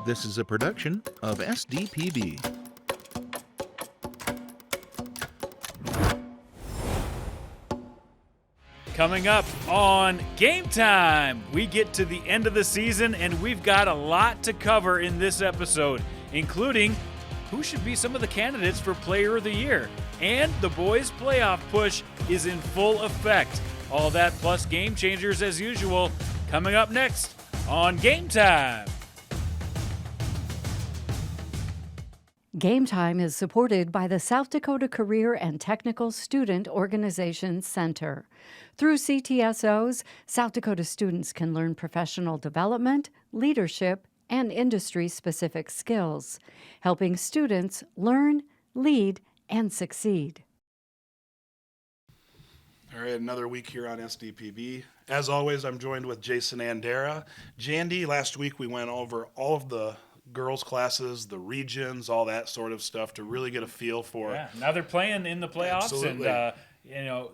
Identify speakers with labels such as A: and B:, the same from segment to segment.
A: This is a production of SDPB.
B: Coming up on Game Time, we get to the end of the season and we've got a lot to cover in this episode, including who should be some of the candidates for Player of the Year. And the boys' playoff push is in full effect. All that plus game changers as usual, coming up next on Game Time.
C: Game Time is supported by the South Dakota Career and Technical Student Organization Center. Through CTSOs, South Dakota students can learn professional development, leadership, and industry-specific skills, helping students learn, lead, and succeed.
D: All right, another week here on SDPB. As always, I'm joined with Jason Andera. Jandy, last week we went over all of the girls' classes, the regions, all that sort of stuff to really get a feel for.
B: Yeah, now they're playing in the playoffs.
D: Absolutely.
B: And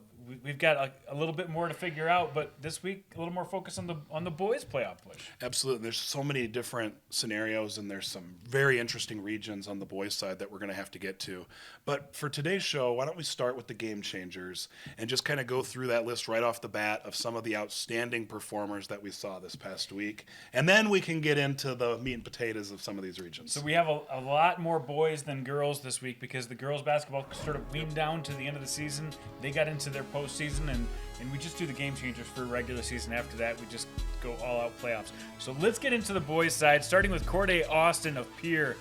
B: we've got a little bit more to figure out, but this week a little more focus on the boys' playoff push.
D: Absolutely. There's so many different scenarios, and there's some very interesting regions on the boys' side that we're going to have to get to. But for today's show, why don't we start with the game changers and just kind of go through that list right off the bat of some of the outstanding performers that we saw this past week, and then we can get into the meat and potatoes of some of these regions.
B: So we have a lot more boys than girls this week because the girls' basketball sort of weaned down to the end of the season. They got into their postseason, and we just do the game changers for regular season. After that, we just go all-out playoffs. So let's get into the boys' side, starting with Corday Austin of Pierre.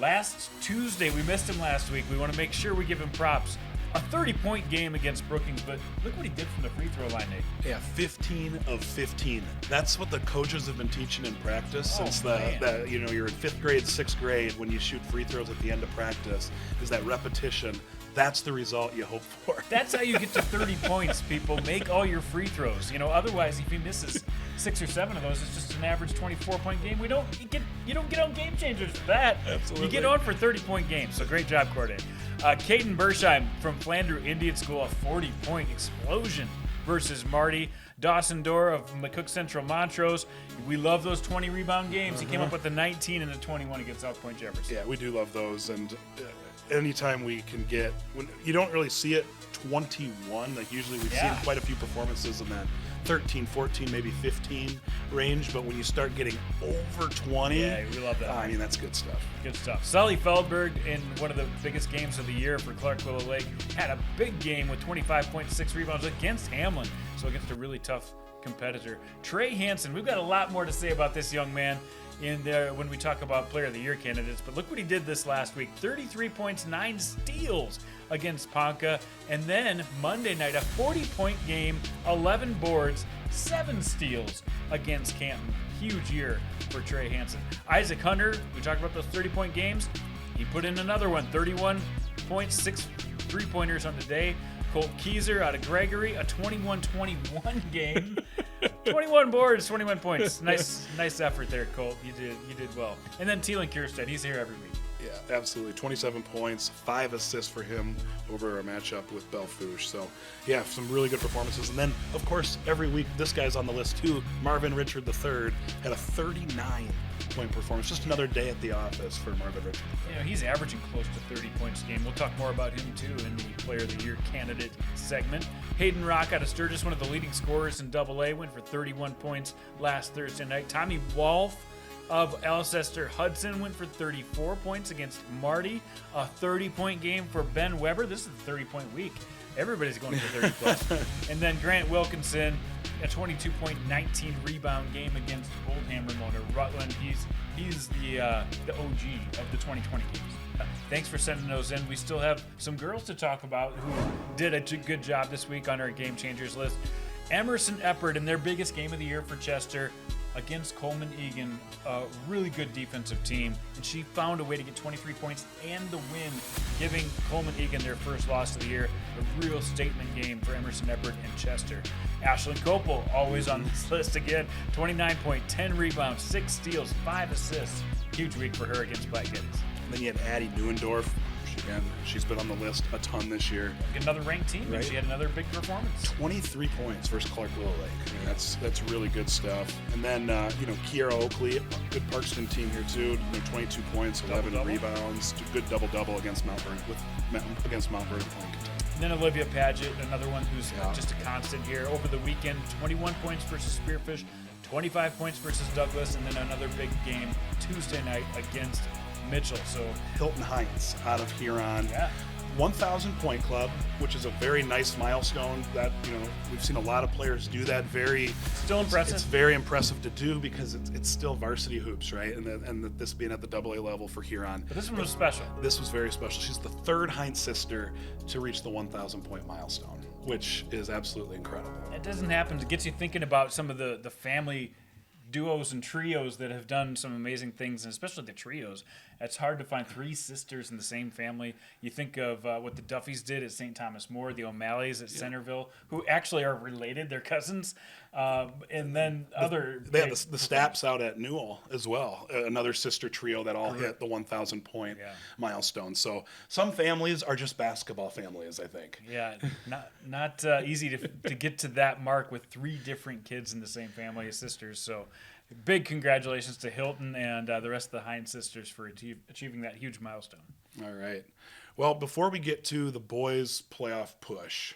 B: Last Tuesday, we missed him last week. We want to make sure we give him props. A 30-point game against Brookings, but look what he did from the free throw line, Nate.
D: Yeah, 15 of 15. That's what the coaches have been teaching in practice since you're in 5th grade, 6th grade when you shoot free throws at the end of practice, is that repetition. That's the result you hope for.
B: That's how you get to 30 points, people. Make all your free throws. Otherwise, if he misses 6 or 7 of those, it's just an average 24-point game. You don't get on game changers for that.
D: Absolutely.
B: You get on for 30-point games. So great job, Corday. Caden Bersheim from Flandreau Indian School, a 40-point explosion versus Marty. Dawson Dorr of McCook Central Montrose. We love those 20 rebound games. He came up with the 19 and the 21 against South Point Jefferson.
D: Yeah, we do love those, and anytime we can get, when you don't really see it, 21, like usually we've seen quite a few performances in that 13, 14, maybe 15 range, but when you start getting over 20,
B: yeah, we love that.
D: I mean, that's good stuff.
B: Good stuff. Sully Feldberg, in one of the biggest games of the year for Clark Willow Lake, had a big game with 25.6 rebounds against Hamlin, so against a really tough competitor. Trey Hansen, we've got a lot more to say about this young man in there when we talk about Player of the Year candidates, but look what he did this last week. 33 points, 9 steals against Ponca, and then Monday night, a 40-point game, 11 boards, 7 steals against Canton. Huge year for Trey Hansen. Isaac Hunter, we talked about those 30-point games. He put in another one, 31 points, 6 three-pointers on the day. Colt Keyser out of Gregory, a 21-21 game. 21 boards, 21 points. Nice effort there, Colt. You did well. And then Thielen Kierstead, he's here every week.
D: Yeah, absolutely. 27 points, 5 assists for him over a matchup with Belfouche. So, yeah, some really good performances. And then, of course, every week, this guy's on the list too. Marvin Richard III had a 39-point performance. Just another day at the office for Marvin Richard.
B: He's averaging close to 30 points a game. We'll talk more about him too in the Player of the Year candidate segment. Hayden Rock out of Sturgis, one of the leading scorers in AA, went for 31 points last Thursday night. Tommy Wolf of Alcester Hudson went for 34 points against Marty. A 30-point game for Ben Weber. This is a 30-point week. Everybody's going for 30 plus. And then Grant Wilkinson, a 22-point, 19 rebound game against Oldham Ramona Rutland. He's the OG of the 2020 games. Thanks for sending those in. We still have some girls to talk about who did a good job this week on our Game Changers list. Emerson Eppert in their biggest game of the year for Chester against Coleman Egan, a really good defensive team, and she found a way to get 23 points and the win, giving Coleman Egan their first loss of the year. A real statement game for Emerson Eppert and Chester. Ashlyn Copel, always on this list again, 29 points, 10 rebounds, 6 steals, 5 assists. Huge week for her against Black Geddes.
D: And then you had Addie Neuendorf Again, she's been on the list a ton this year.
B: Another ranked team, and
D: Right.
B: she had another big performance.
D: 23 points versus Clark Willow Lake. I mean, that's really good stuff. And then Kiara Oakley, good Parkston team here too. 22 points, 11
B: Double-double.
D: rebounds, good double against Mount Vernon against Mount Vernon.
B: And then Olivia Paget, another one who's
D: Yeah.
B: just a constant here. Over the weekend, 21 points versus Spearfish, 25 points versus Douglas, and then another big game Tuesday night against Mitchell. So
D: Hilton Heights out of Huron.
B: yeah,
D: 1,000 point club, which is a very nice milestone that, we've seen a lot of players do that.
B: still impressive.
D: It's very impressive to do because it's still varsity hoops, right? And this being at the AA level for Huron.
B: But this one was special.
D: This was very special. She's the third Heinz sister to reach the 1,000 point milestone, which is absolutely incredible.
B: It doesn't happen. It gets you thinking about some of the family duos and trios that have done some amazing things, and especially the trios. It's hard to find three sisters in the same family. You think of what the Duffys did at St. Thomas More, the O'Malleys at Centerville, who actually are related, they're cousins, and then other.
D: They have the Staps out at Newell as well, another sister trio that all hit the 1,000 point milestone. So some families are just basketball families, I think.
B: Yeah, not easy to get to that mark with three different kids in the same family as sisters. So big congratulations to Hilton and the rest of the Hines sisters for achieving that huge milestone.
D: All right. Well, before we get to the boys' playoff push,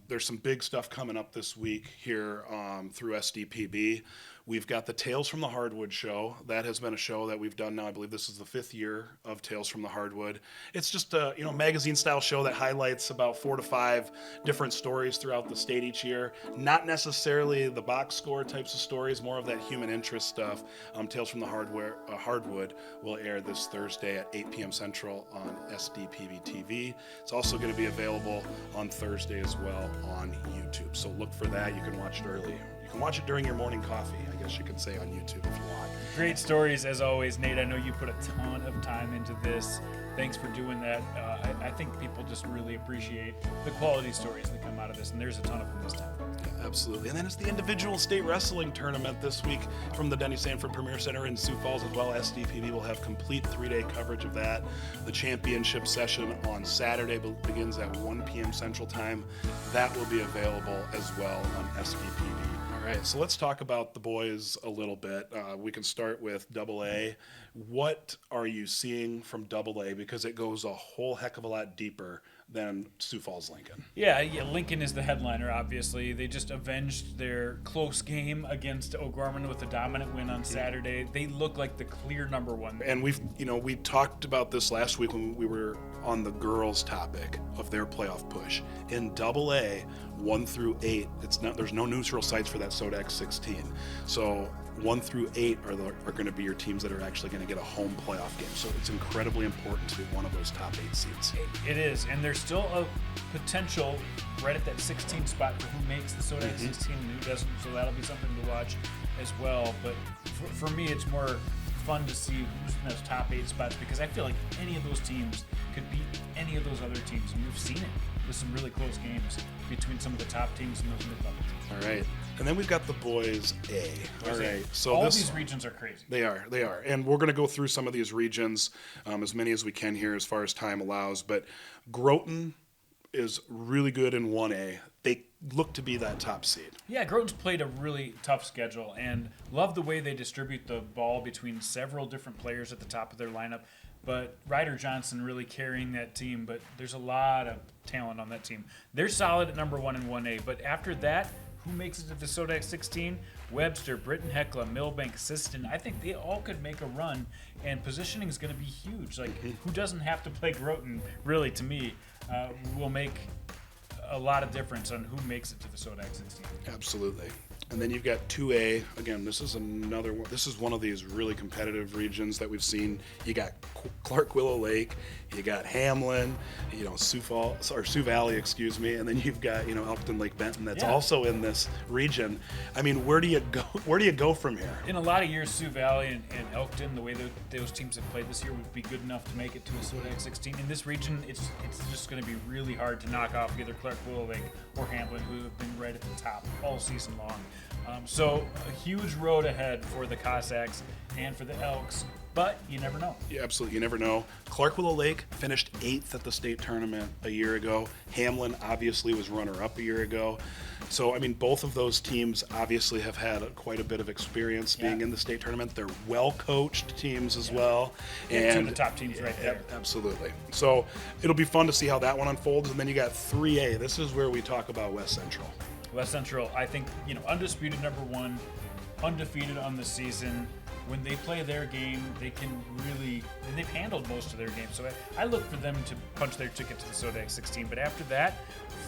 D: there's some big stuff coming up this week here through SDPB. We've got the Tales from the Hardwood show. That has been a show that we've done now. I believe this is the 5th year of Tales from the Hardwood. It's just a magazine-style show that highlights about 4 to 5 different stories throughout the state each year. Not necessarily the box score types of stories, more of that human interest stuff. Tales from the Hardwood will air this Thursday at 8 p.m. Central on SDPB TV. It's also going to be available on Thursday as well on YouTube. So look for that. You can watch it early. You can watch it during your morning coffee, I guess you could say, on YouTube if you want.
B: Great stories as always, Nate. I know you put a ton of time into this. Thanks for doing that. I think people just really appreciate the quality stories that come out of this, and there's a ton of them this time.
D: Yeah, absolutely. And then it's the individual state wrestling tournament this week from the Denny Sanford Premier Center in Sioux Falls as well. SDPB will have complete 3-day coverage of that. The championship session on Saturday begins at 1 p.m. Central Time. That will be available as well on SDPB. All right, so let's talk about the boys a little bit. We can start with AA. What are you seeing from AA? Because it goes a whole heck of a lot deeper than Sioux Falls Lincoln.
B: Yeah, Lincoln is the headliner, obviously. They just avenged their close game against O'Gorman with a dominant win on Saturday. They look like the clear number one.
D: And we talked about this last week when we were on the girls' topic of their playoff push. In AA, 1 through 8, there's no neutral sites for that SODAC 16. So 1 through 8 are going to be your teams that are actually going to get a home playoff game. So it's incredibly important to be one of those top 8 seeds.
B: It is, and there's still a potential right at that 16 spot for who makes the SODAC 16 and who doesn't. So that'll be something to watch as well. But for me, it's more fun to see who's in those top 8 spots because I feel like any of those teams could beat any of those other teams, and we've seen it with some really close games between some of the top teams and those mid-level teams.
D: All right. And then we've got the boys A. All right. So
B: all these regions are crazy.
D: They are. And we're going to go through some of these regions, as many as we can here as far as time allows. But Groton is really good in 1A. They look to be that top seed.
B: Yeah, Groton's played a really tough schedule and love the way they distribute the ball between several different players at the top of their lineup. But Ryder Johnson really carrying that team, but there's a lot of talent on that team. They're solid at number 1 in 1A, but after that, who makes it to the SODAC 16? Webster, Britton Heckla, Millbank, Siston. I think they all could make a run, and positioning is going to be huge. Like, who doesn't have to play Groton, really, to me, will make a lot of difference on who makes it to the SODAC 16.
D: Absolutely. And then you've got 2A. Again, this is another one. This is one of these really competitive regions that we've seen. You got Clark Willow Lake, you got Hamlin, Sioux Valley, and then you've got Elkton Lake Benton that's also in this region. I mean, where do you go? Where do you go from here?
B: In a lot of years, Sioux Valley and Elkton, the way that those teams have played this year, would be good enough to make it to a SODAC 16. In this region, it's just going to be really hard to knock off either Clark Willow Lake or Hamlin, who have been right at the top all season long. So a huge road ahead for the Cossacks and for the Elks, but you never know.
D: Yeah, absolutely. You never know. Clark Willow Lake finished 8th at the state tournament a year ago. Hamlin obviously was runner-up a year ago. So, I mean, both of those teams obviously have had quite a bit of experience being in the state tournament. They're well-coached teams as well.
B: And two of the top teams right there.
D: Absolutely. So it'll be fun to see how that one unfolds. And then you got 3A. This is where we talk about West Central.
B: West Central, I think, undisputed number one, undefeated on the season. When they play their game, they can really, and they've handled most of their games. So I look for them to punch their ticket to the Sodak 16. But after that,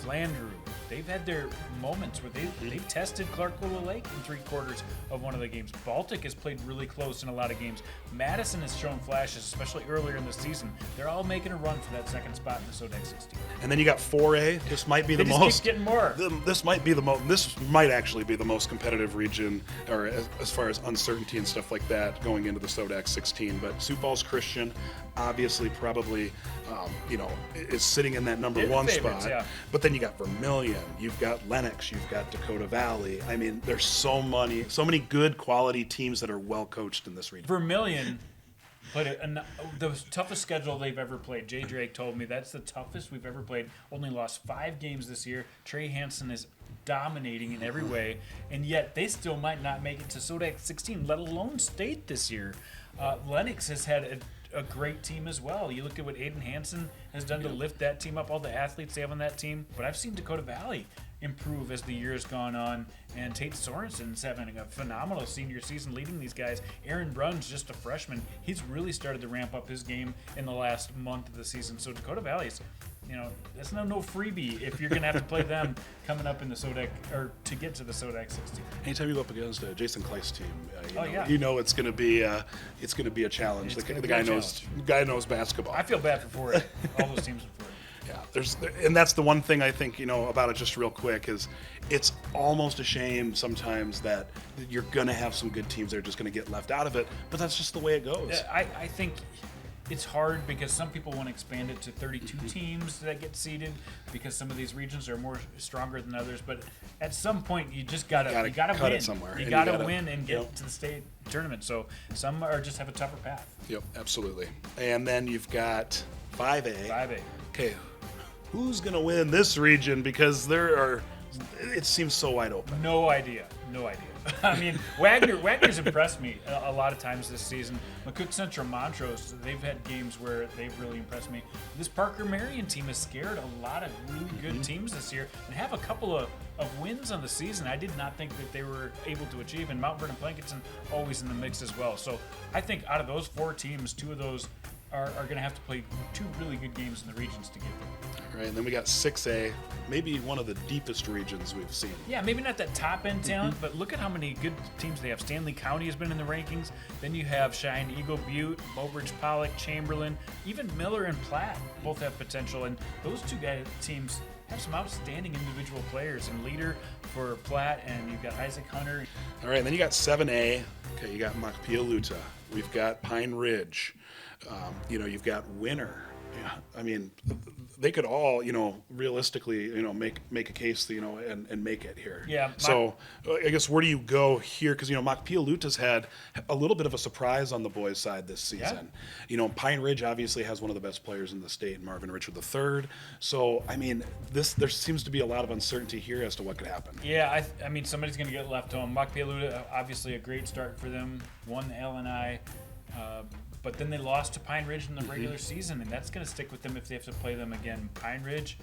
B: Flandreau, they've had their moments where they've tested Clark Willow Lake in 3/4 of one of the games. Baltic has played really close in a lot of games. Madison has shown flashes, especially earlier in the season. They're all making a run for that second spot in the Sodak 16.
D: And then you got 4A. This might be
B: They
D: the
B: just
D: most.
B: keep getting more.
D: This might be the most. This might actually be the most competitive region, or as far as uncertainty and stuff like that, going into the Sodak 16. But Sioux Falls Christian, obviously, probably, is sitting in that number
B: They're the
D: one
B: favorites,
D: spot.
B: yeah.
D: But then you got Vermilion, you've got Lennox, you've got Dakota Valley. I mean, there's so many good quality teams that are well coached in this region.
B: Vermilion played the toughest schedule they've ever played. Jay Drake told me that's the toughest we've ever played. Only lost 5 games this year. Trey Hansen is dominating in every way, and yet they still might not make it to Sodak 16, let alone state this year. Lennox has had a great team as well. You look at what Aiden Hansen has done to lift that team up, all the athletes they have on that team. But I've seen Dakota Valley improve as the year has gone on, and Tate Sorensen's having a phenomenal senior season leading these guys. Aaron Brunn's just a freshman. He's really started to ramp up his game in the last month of the season. So Dakota Valley's, that's no freebie if you're going to have to play them coming up in the Sodak, or to get to the Sodak 16.
D: Anytime you go up against Jason Kleist team,
B: yeah.
D: it's going to be a challenge.
B: It's
D: The
B: gonna be
D: guy
B: a
D: knows basketball.
B: I feel bad for Ford. All those teams are Ford.
D: Yeah, and that's the one thing I think about it. Just real quick, is it's almost a shame sometimes that you're going to have some good teams that are just going to get left out of it. But that's just the way it goes.
B: I think it's hard because some people want to expand it to 32 teams that get seeded because some of these regions are more stronger than others. But at some point, you just gotta
D: cut
B: win
D: it somewhere.
B: You
D: And
B: gotta win and get to the state tournament. So some are just have a tougher path.
D: Yep, absolutely. And then you've got 5A.
B: 5A.
D: Okay, who's going to win this region? Because it seems so wide open.
B: No idea. I mean, Wagner's impressed me a lot of times this season. McCook Central Montrose, they've had games where they've really impressed me. This Parker Marion team has scared a lot of really good teams this year and have a couple of wins on the season I did not think that they were able to achieve. And Mount Vernon Plankinson always in the mix as well. So I think out of those 4 teams, 2 of those are going to have to play 2 really good games in the regions to get there.
D: All right, and then we got 6A, maybe one of the deepest regions we've seen.
B: Yeah, maybe not that top end talent, but look at how many good teams they have. Stanley County has been in the rankings. Then you have Cheyenne Eagle Butte, Mobridge Pollock, Chamberlain, even Miller and Platte both have potential. And those 2 teams have some outstanding individual players. And leader for Platte, and you've got Isaac Hunter.
D: All right, and then you got 7A. Okay, you got Machpealuta. We've got Pine Ridge. You've got Winter. Yeah, I mean, they could all, realistically, make a case, and make it here.
B: Yeah.
D: So I guess where do you go here? Because Machpealuta's had a little bit of a surprise on the boys' side this season.
B: Yeah.
D: Pine Ridge obviously has one of the best players in the state, Marvin Richard III. So I mean, there seems to be a lot of uncertainty here as to what could happen.
B: Yeah, I mean, somebody's going to get left home. Machpealuta, obviously a great start for them. Won the LNI. But then they lost to Pine Ridge in the regular season, and that's going to stick with them if they have to play them again. Pine Ridge,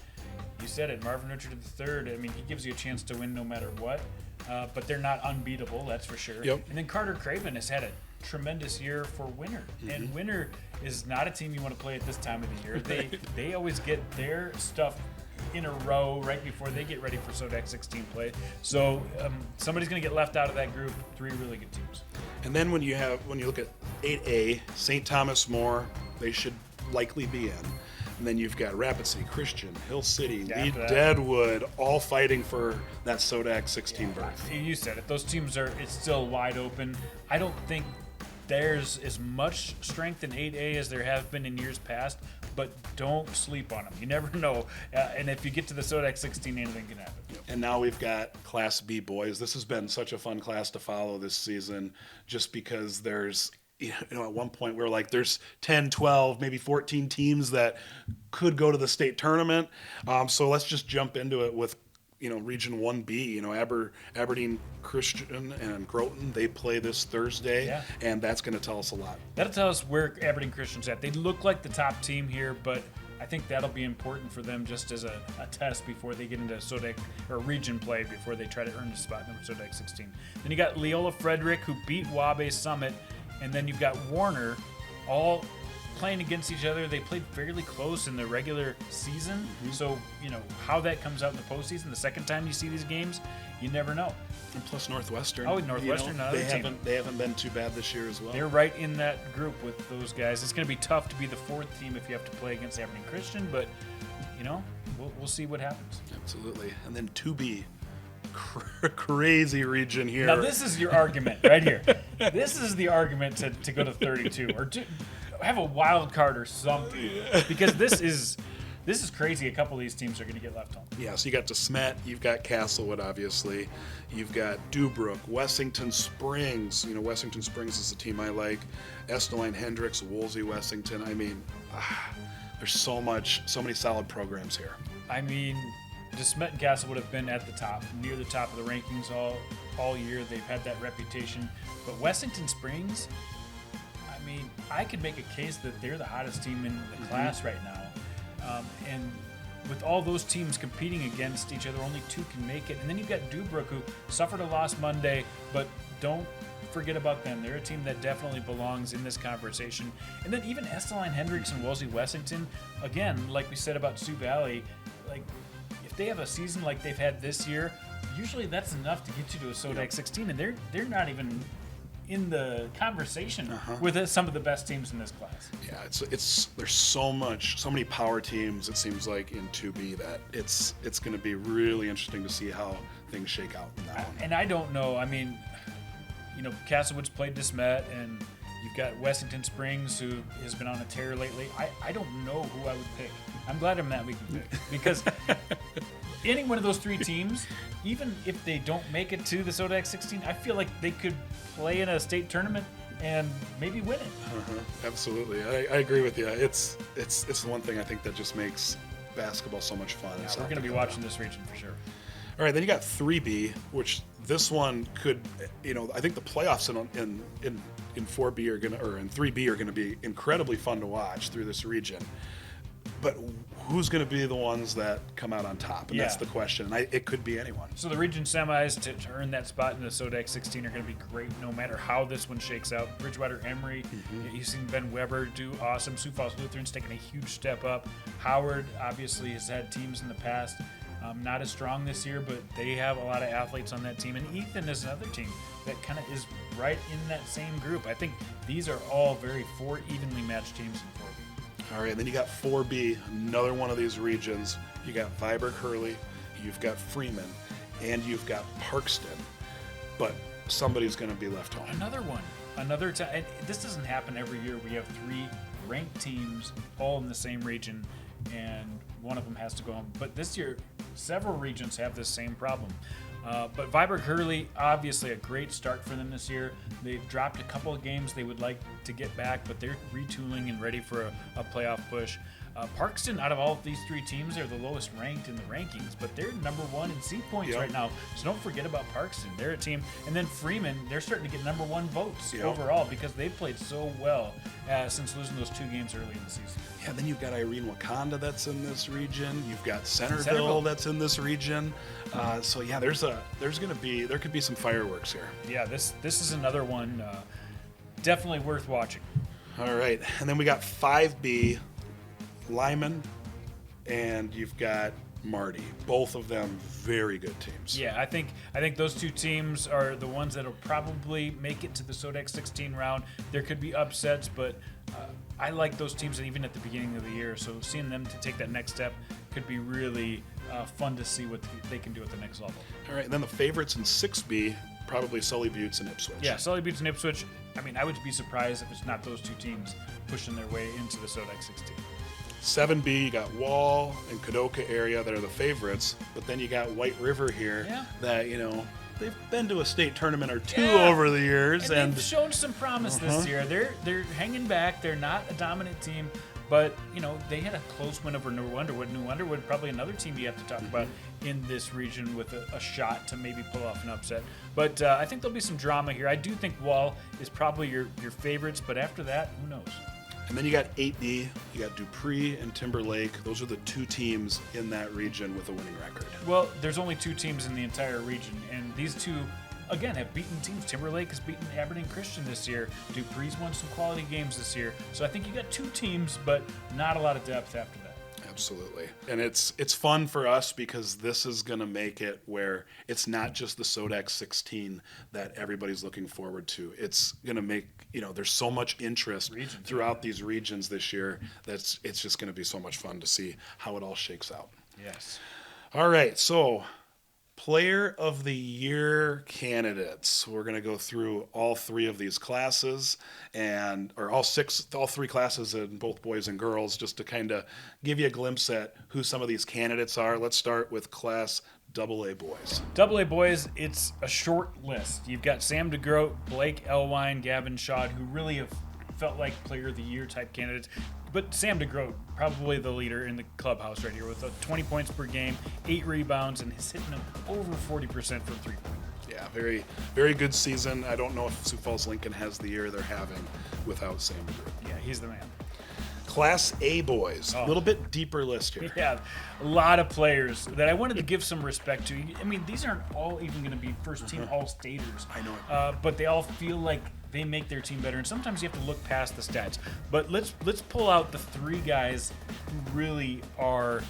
B: you said it, Marvin Richard III. I mean, he gives you a chance to win no matter what, but they're not unbeatable, that's for sure.
D: Yep.
B: And then Carter Craven has had a tremendous year for Winter, and Winter is not a team you want to play at this time of the year. They always get their stuff in a row right before they get ready for Sodak 16 play. So somebody's going to get left out of that group. 3 really good teams.
D: And then when you look at 8A, St. Thomas More, they should likely be in. And then you've got Rapid City Christian, Hill City, Lee Deadwood, all fighting for that Sodak 16 berth.
B: You said it. Those teams it's still wide open. I don't think there's as much strength in 8A as there have been in years past, but don't sleep on them. You never know. And if you get to the Sodak 16, anything can happen.
D: And now we've got Class B boys. This has been such a fun class to follow this season just because there's, at one point we were like, there's 10, 12, maybe 14 teams that could go to the state tournament. So let's just jump into it with, Region 1B, Aberdeen Christian and Groton, they play this Thursday, and that's going to tell us a lot.
B: That'll tell us where Aberdeen Christian's at. They look like the top team here, but I think that'll be important for them just as a test before they get into Sodak or region play before they try to earn a spot in the Sodak 16. Then you got Leola Frederick, who beat Wabe Summit, and then you've got Warner, all playing against each other. They played fairly close in the regular season, so how that comes out in the postseason. The second time you see these games, you never know.
D: And plus Northwestern.
B: Oh, Northwestern, another team.
D: They haven't been too bad this year as well.
B: They're right in that group with those guys. It's going to be tough to be the fourth team if you have to play against Aberdeen Christian, but we'll see what happens.
D: Absolutely. And then 2B. Crazy region here.
B: Now this is your argument right here. This is the argument to go to 32 or to have a wild card or something, because this is crazy. A couple of these teams are going to get left home.
D: Yeah, so you got DeSmet, you've got Castlewood, obviously, you've got Dubrook, Wessington Springs. Wessington Springs is the team I like. Estelline Hendricks, Woolsey, Wessington. I mean, there's so many solid programs here.
B: I mean, DeSmet and Castlewood have been at the top, near the top of the rankings all year. They've had that reputation. But Wessington Springs, I mean, I could make a case that they're the hottest team in the class right now. And with all those teams competing against each other, only two can make it. And then you've got Dubrook, who suffered a loss Monday, but don't forget about them. They're a team that definitely belongs in this conversation. And then even Estelline Hendricks and Woolsey Wessington, again, like we said about Sioux Valley, like if they have a season like they've had this year, usually that's enough to get you to a Sodak 16, and they're not even in the conversation with some of the best teams in this class.
D: Yeah, it's there's so many power teams, it seems like, in 2B that it's going to be really interesting to see how things shake out in that one.
B: And I don't know. I mean, Castlewood's played DeSmet, and you've got Wessington Springs, who has been on a tear lately. I don't know who I would pick. I'm glad I'm that we can pick, because any one of those three teams, even if they don't make it to the Sodak 16, I feel like they could play in a state tournament and maybe win it.
D: Absolutely, I agree with you. It's the one thing I think that just makes basketball so much fun.
B: Yeah, we're going to be watching this region for sure.
D: All right, then you got 3B, which this one could, I think the playoffs in 4B are going to, or in 3B are going to be incredibly fun to watch through this region. But who's going to be the ones that come out on top? And that's the question. And it could be anyone.
B: So the region semis to earn that spot in the Sodak 16 are going to be great no matter how this one shakes out. Bridgewater Emory, you've seen Ben Weber do awesome. Sioux Falls Lutheran's taking a huge step up. Howard obviously has had teams in the past. Not as strong this year, but they have a lot of athletes on that team. And Ethan is another team that kind of is right in that same group. I think these are all four evenly matched teams in 4B.
D: All right, and then you got 4B, another one of these regions. You got Viborg Hurley, you've got Freeman, and you've got Parkston. But somebody's going to be left home.
B: Another one. Another time. And this doesn't happen every year. We have three ranked teams all in the same region, and one of them has to go home. But this year, several regions have this same problem. But Viborg Hurley, obviously a great start for them this year. They've dropped a couple of games they would like to get back, but they're retooling and ready for a playoff push. Parkston, out of all of these three teams, they're the lowest ranked in the rankings, but they're number one in seed points right now. So don't forget about Parkston. They're a team. And then Freeman, they're starting to get number one votes overall because they've played so well since losing those two games early in the season.
D: Yeah, then you've got Irene Wakanda that's in this region. You've got Centerville that's in this region. So yeah, there could be some fireworks here.
B: Yeah, this is another one definitely worth watching.
D: All right, and then we got 5B, Lyman, and you've got Marty. Both of them very good teams.
B: Yeah, I think those two teams are the ones that'll probably make it to the Sodak 16 round. There could be upsets, but I like those teams even at the beginning of the year. So seeing them to take that next step could be really fun to see what they can do at the next level.
D: All right, and then the favorites in 6B, probably Sully Buttes and Ipswich.
B: Yeah, Sully Buttes and Ipswich. I mean, I would be surprised if it's not those two teams pushing their way into the SODAC 16.
D: 7B, you got Wall and Kadoka area that are the favorites, but then you got White River here that, they've been to a state tournament or two over the years.
B: And they've shown some promise this year. They're hanging back. They're not a dominant team, but, they had a close win over New Underwood. New Underwood, probably another team you have to talk about in this region with a shot to maybe pull off an upset. But I think there'll be some drama here. I do think Wall is probably your favorites, but after that, who knows?
D: And then you got 8D, you got Dupree and Timberlake. Those are the two teams in that region with a winning record.
B: Well, there's only two teams in the entire region, and these two, again, have beaten teams. Timberlake has beaten Aberdeen Christian this year. Dupree's won some quality games this year. So I think you got two teams, but not a lot of depth after that.
D: Absolutely. And it's fun for us because this is going to make it where it's not just the SODAC 16 that everybody's looking forward to. It's going to make, there's so much interest throughout these regions this year that it's just going to be so much fun to see how it all shakes out.
B: Yes.
D: All right. So Player of the Year candidates. We're going to go through all three of these classes all three classes in both boys and girls, just to kind of give you a glimpse at who some of these candidates are. Let's start with Class AA boys.
B: AA boys, it's a short list. You've got Sam DeGroat, Blake Elwine, Gavin Schad, who really have felt like Player of the Year type candidates. But Sam DeGroat, probably the leader in the clubhouse right here with 20 points per game, 8 rebounds, and he's hitting them over 40% from three-point.
D: Yeah, very, very good season. I don't know if Sioux Falls Lincoln has the year they're having without Sam DeGroat.
B: Yeah, he's the man.
D: Class A boys, a little bit deeper list here.
B: Yeah, a lot of players that I wanted to give some respect to. I mean, these aren't all even going to be first-team All-Staters.
D: I know it.
B: But they all feel like they make their team better, and sometimes you have to look past the stats. But let's pull out the three guys who really are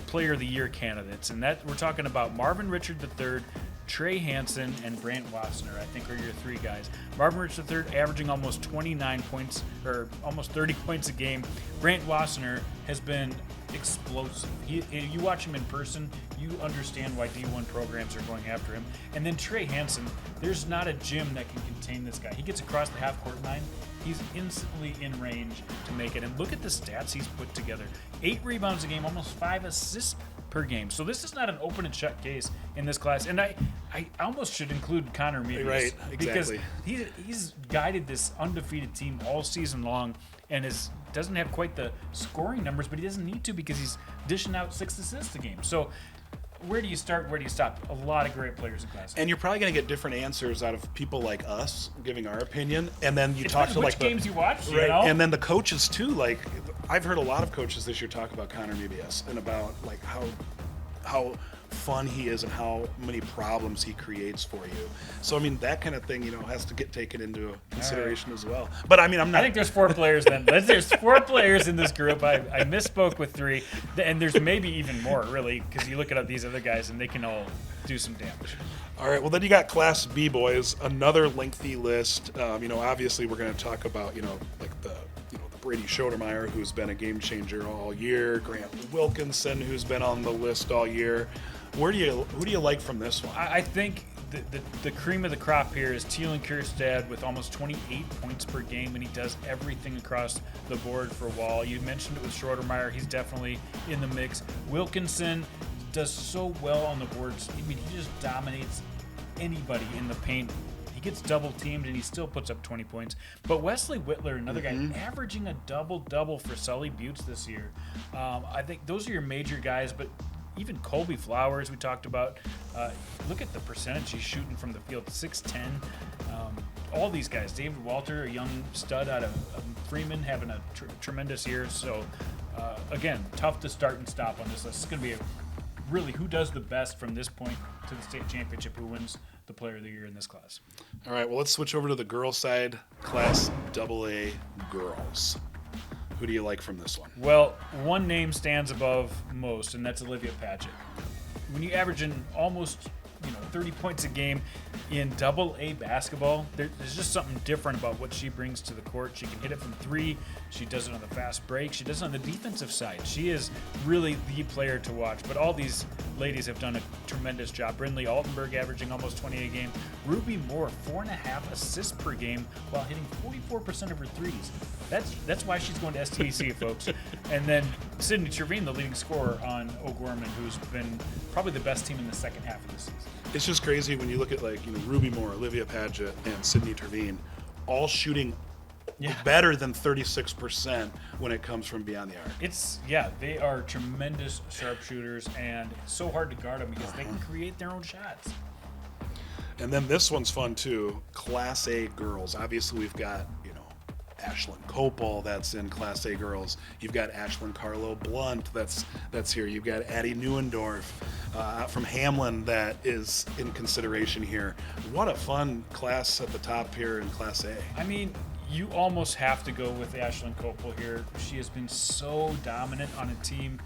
B: Player of the Year candidates, and that we're talking about Marvin Richard III, Trey Hansen, and Brant Wassner, I think, are your three guys. Marvin Richard III averaging almost 29 points, or almost 30 points a game. Brant Wassner has been explosive. You watch him in person, you understand why D1 programs are going after him. And then Trey Hansen, there's not a gym that can contain this guy. He gets across the half-court line, he's instantly in range to make it. And look at the stats he's put together. 8 rebounds a game, almost 5 assists per game. So this is not an open and shut case in this class. And I almost should include Connor Meavis.
D: Right, exactly.
B: Because he's guided this undefeated team all season long and doesn't have quite the scoring numbers, but he doesn't need to because he's dishing out 6 assists a game. So where do you start? Where do you stop? A lot of great players in class.
D: And you're probably going to get different answers out of people like us giving our opinion, and then you
B: It
D: talk
B: depends
D: to
B: which games you watch,
D: right,
B: you know?
D: and then the coaches too. Like I've heard a lot of coaches this year talk about Connor Meavis and about like how fun he is and how many problems he creates for you. So I mean that kind of thing, has to get taken into consideration as well. But I mean, I'm not.
B: I think there's 4 players then. There's 4 players in this group. I misspoke with 3, and there's maybe even more really because you look at these other guys and they can all do some damage.
D: All right. Well, then you got Class B boys, another lengthy list. Obviously we're going to talk about like the Brady Schodermeyer, who's been a game changer all year, Grant Wilkinson, who's been on the list all year. Who do you like from this one?
B: I think the cream of the crop here is Thielen Kierstad with almost 28 points per game, and he does everything across the board for Wall. You mentioned it with Schodermeyer. He's definitely in the mix. Wilkinson does so well on the boards. I mean, he just dominates anybody in the paint. He gets double teamed and he still puts up 20 points. But Wesley Whitler, another guy, averaging a double-double for Sully Buttes this year. I think those are your major guys, but even Colby Flowers, we talked about. Look at the percentage he's shooting from the field, 6'10". All these guys, David Walter, a young stud out of Freeman, having a tremendous year. So, again, tough to start and stop on this list. It's going to be really who does the best from this point to the state championship, who wins the Player of the Year in this class.
D: All right, well, let's switch over to the girls' side, Class AA girls. Who do you like from this one?
B: Well, one name stands above most, and that's Olivia Patchett. When you average in almost 30 points a game in Double-A basketball. There's just something different about what she brings to the court. She can hit it from 3. She does it on the fast break. She does it on the defensive side. She is really the player to watch. But all these ladies have done a tremendous job. Brindley Altenberg averaging almost 20 a game. Ruby Moore, 4.5 assists per game while hitting 44% of her threes. That's why she's going to STC, folks. And then Sydney Trevine, the leading scorer on O'Gorman, who's been probably the best team in the second half of the season.
D: It's just crazy when you look at Ruby Moore, Olivia Paget, and Sydney Trevine, all shooting better than 36% when it comes from beyond the arc.
B: They are tremendous sharpshooters, and it's so hard to guard them because they can create their own shots.
D: And then this one's fun too. Class A girls. Obviously, we've got Ashlyn Copel, that's in Class A girls. You've got Ashlyn Carlo Blunt, that's here. You've got Addie Neuendorf from Hamlin that is in consideration here. What a fun class at the top here in Class A.
B: I mean, you almost have to go with Ashlyn Copel here. She has been so dominant on a team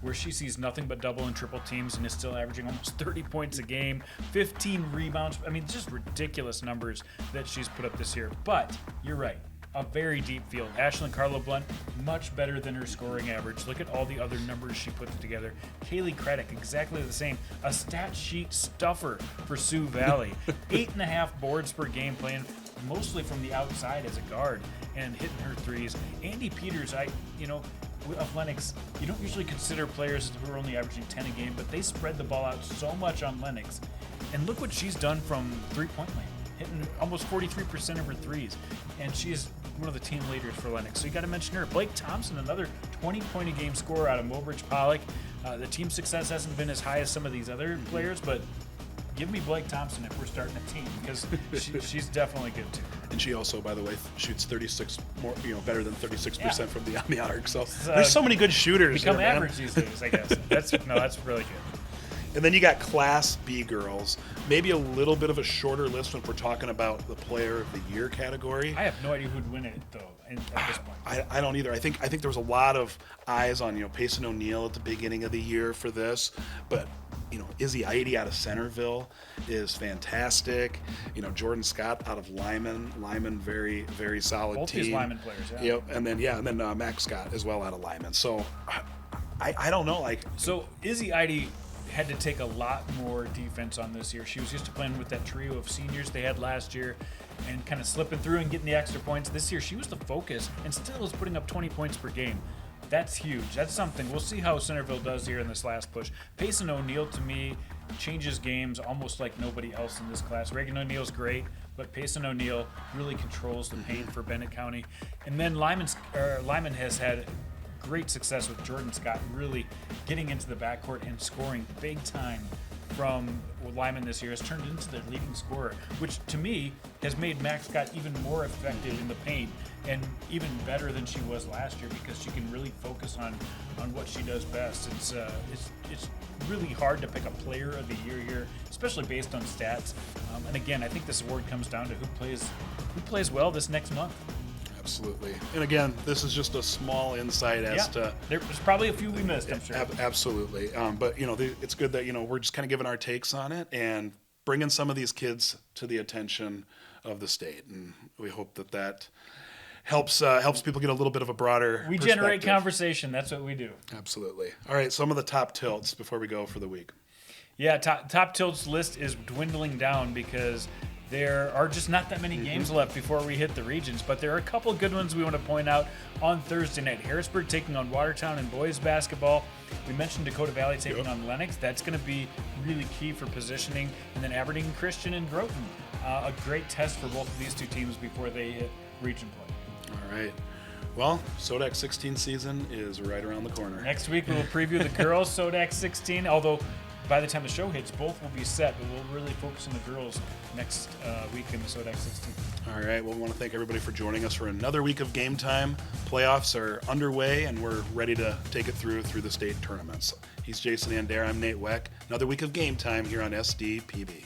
B: where she sees nothing but double and triple teams and is still averaging almost 30 points a game, 15 rebounds. I mean, just ridiculous numbers that she's put up this year. But you're right. A very deep field. Ashlyn Carlo Blunt, much better than her scoring average. Look at all the other numbers she put together. Kaylee Craddock, exactly the same. A stat sheet stuffer for Sioux Valley. 8.5 boards per game, playing mostly from the outside as a guard and hitting her threes. Andy Peters, of Lennox, you don't usually consider players who are only averaging 10 a game, but they spread the ball out so much on Lennox. And look what she's done from three-point land, hitting almost 43% of her threes. And she is one of the team leaders for Lennox. So you got to mention her. Blake Thompson, another 20-point-a-game scorer out of Mobridge Pollock. The team success hasn't been as high as some of these other players, but give me Blake Thompson if we're starting a team, because she's definitely good too.
D: And she also, by the way, shoots 36 more, better than 36% from beyond the arc. So there's so many good shooters.
B: Become
D: here,
B: average these days, I guess. That's really good.
D: And then you got Class B girls. Maybe a little bit of a shorter list when we're talking about the Player of the Year category.
B: I have no idea who'd win it though at this point.
D: I don't either. I think there was a lot of eyes on Payson O'Neill at the beginning of the year for this, but Izzy Eide out of Centerville is fantastic. Jordan Scott out of Lyman. Lyman, very, very solid
B: Both
D: team.
B: these Lyman players, yeah.
D: Yep, and then Max Scott as well out of Lyman. So I don't know.
B: So Izzy Eide had to take a lot more defense on this year. She was used to playing with that trio of seniors they had last year and kind of slipping through and getting the extra points. This year she was the focus and still is putting up 20 points per game. That's huge. That's something. We'll see how Centerville does here in this last push. Payson O'Neill, to me, changes games almost like nobody else in this class. Reagan O'Neill's great, but Payson O'Neill really controls the paint for Bennett County. And then Lyman has had great success with Jordan Scott really getting into the backcourt and scoring big time from Lyman this year. Has turned into their leading scorer, which to me has made Max Scott even more effective in the paint and even better than she was last year, because she can really focus on what she does best. It's really hard to pick a Player of the Year here, especially based on stats. And again, I think this award comes down to who plays well this next month.
D: Absolutely. And again, this is just a small insight as to...
B: There's probably a few we missed, I'm sure.
D: Absolutely. But, it's good that, we're just kind of giving our takes on it and bringing some of these kids to the attention of the state. And we hope that helps people get a little bit of a broader
B: We generate conversation. That's what we do.
D: Absolutely. All right, some of the top tilts before we go for the week.
B: Yeah, top tilts list is dwindling down because there are just not that many games left before we hit the regions, but there are a couple good ones we want to point out on Thursday night. Harrisburg taking on Watertown in boys basketball. We mentioned Dakota Valley taking on Lennox. That's going to be really key for positioning. And then Aberdeen Christian and Groton. A great test for both of these two teams before they hit region play.
D: All right. Well, SODAC 16 season is right around the corner.
B: Next week we'll preview the girls SODAC 16, although by the time the show hits, both will be set, but we'll really focus on the girls next week in the SODAC 16.
D: All right. Well, we want to thank everybody for joining us for another week of Game Time. Playoffs are underway, and we're ready to take it through the state tournaments. He's Jason Adair. I'm Nate Weck. Another week of Game Time here on SDPB.